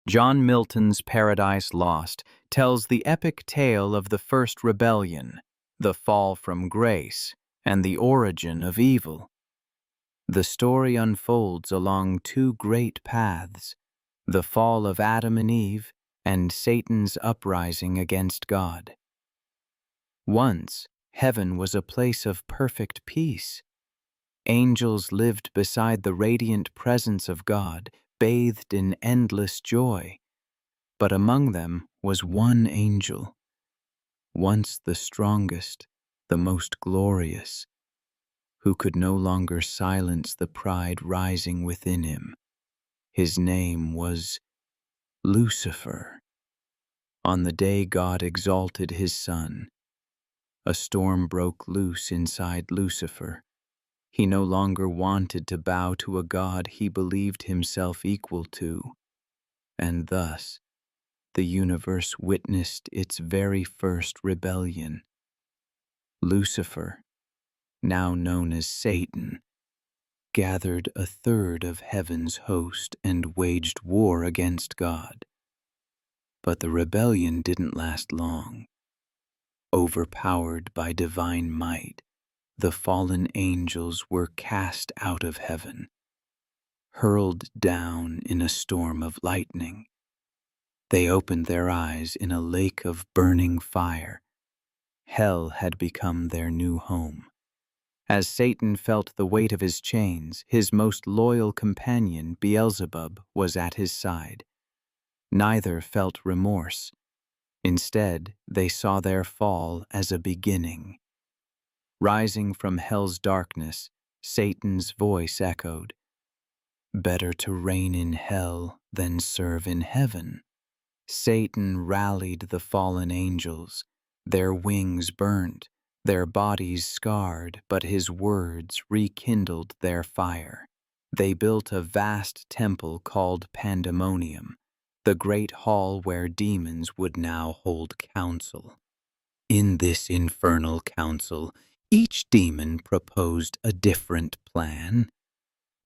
John Milton's Paradise Lost tells the epic tale of the first rebellion, the fall from grace, and the origin of evil. The story unfolds along two great paths, the fall of Adam and Eve and Satan's uprising against God. Once, heaven was a place of perfect peace. Angels lived beside the radiant presence of God, bathed in endless joy. But among them was one angel, once the strongest, the most glorious, who could no longer silence the pride rising within him. His name was Lucifer. On the day God exalted his Son, a storm broke loose inside Lucifer. He no longer wanted to bow to a God he believed himself equal to, and thus the universe witnessed its very first rebellion. Lucifer, now known as Satan, gathered a third of heaven's host and waged war against God. But the rebellion didn't last long. Overpowered by divine might, the fallen angels were cast out of heaven, hurled down in a storm of lightning. They opened their eyes in a lake of burning fire. Hell had become their new home. As Satan felt the weight of his chains, his most loyal companion, Beelzebub, was at his side. Neither felt remorse. Instead, they saw their fall as a beginning. Rising from hell's darkness, Satan's voice echoed, "Better to reign in hell than serve in heaven." Satan rallied the fallen angels, their wings burnt, their bodies scarred, but his words rekindled their fire. They built a vast temple called Pandemonium, the great hall where demons would now hold council. In this infernal council, each demon proposed a different plan.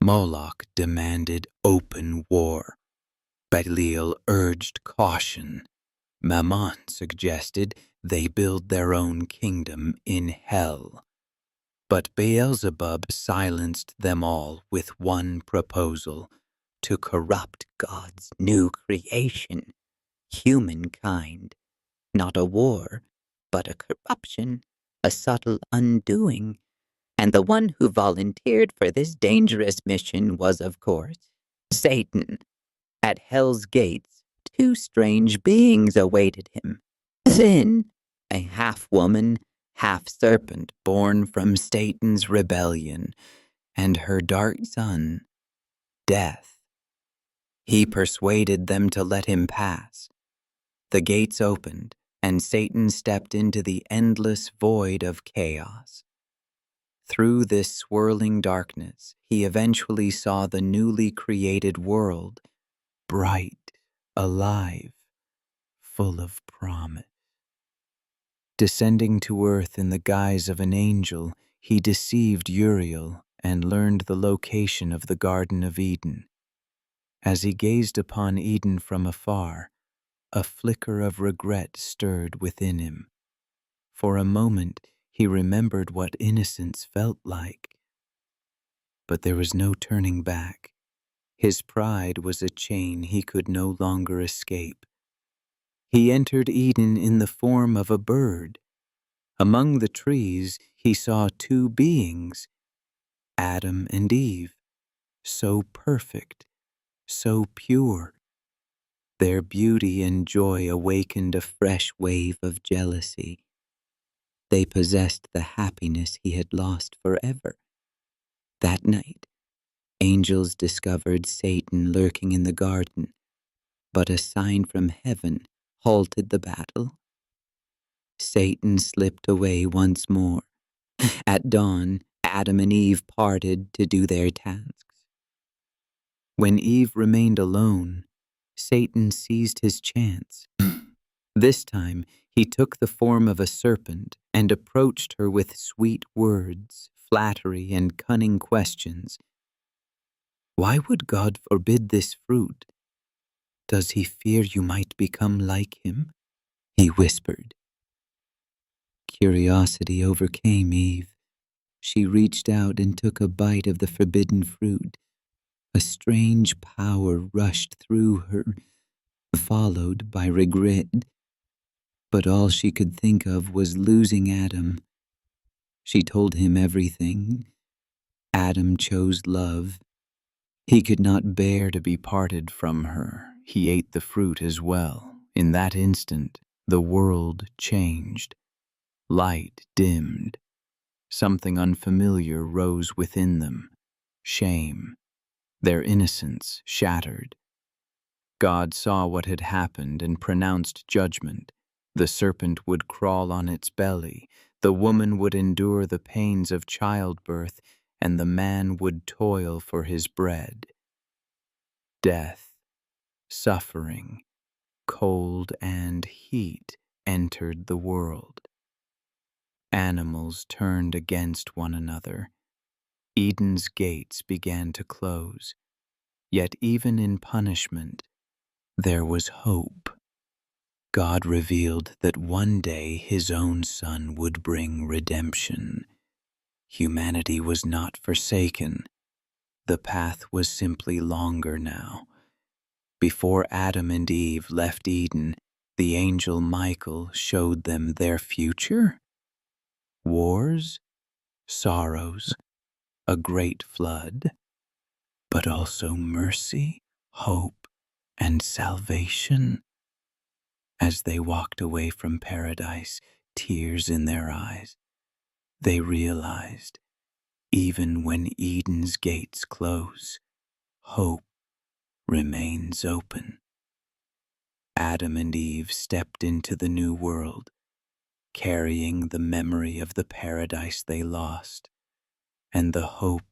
Moloch demanded open war. Belial urged caution. Mammon suggested they build their own kingdom in hell. But Beelzebub silenced them all with one proposal: to corrupt God's new creation, humankind. Not a war, but a corruption, a subtle undoing. And the one who volunteered for this dangerous mission was, of course, Satan. At hell's gates, two strange beings awaited him. Sin, a half-woman, half-serpent born from Satan's rebellion, and her dark son, Death. He persuaded them to let him pass. The gates opened, and Satan stepped into the endless void of chaos. Through this swirling darkness, he eventually saw the newly created world, bright, alive, full of promise. Descending to earth in the guise of an angel, he deceived Uriel and learned the location of the Garden of Eden. As he gazed upon Eden from afar, a flicker of regret stirred within him. For a moment, he remembered what innocence felt like. But there was no turning back. His pride was a chain he could no longer escape. He entered Eden in the form of a bird. Among the trees, he saw two beings, Adam and Eve, so perfect, so pure. Their beauty and joy awakened a fresh wave of jealousy. They possessed the happiness he had lost forever. That night, angels discovered Satan lurking in the garden, but a sign from heaven halted the battle. Satan slipped away once more. At dawn, Adam and Eve parted to do their tasks. When Eve remained alone, Satan seized his chance. This time, he took the form of a serpent and approached her with sweet words, flattery, and cunning questions. Why would God forbid this fruit? Does he fear you might become like him? He whispered. Curiosity overcame Eve. She reached out and took a bite of the forbidden fruit. A strange power rushed through her, followed by regret. But all she could think of was losing Adam. She told him everything. Adam chose love. He could not bear to be parted from her. He ate the fruit as well. In that instant, the world changed. Light dimmed. Something unfamiliar rose within them. Shame. Their innocence shattered. God saw what had happened and pronounced judgment. The serpent would crawl on its belly, the woman would endure the pains of childbirth, and the man would toil for his bread. Death, suffering, cold, and heat entered the world. Animals turned against one another. Eden's gates began to close. Yet even in punishment, there was hope. God revealed that one day his own Son would bring redemption. Humanity was not forsaken. The path was simply longer now. Before Adam and Eve left Eden, the angel Michael showed them their future. Wars, sorrows, a great flood, but also mercy, hope, and salvation. As they walked away from paradise, tears in their eyes, they realized, even when Eden's gates close, hope remains open. Adam and Eve stepped into the new world, carrying the memory of the paradise they lost and the hope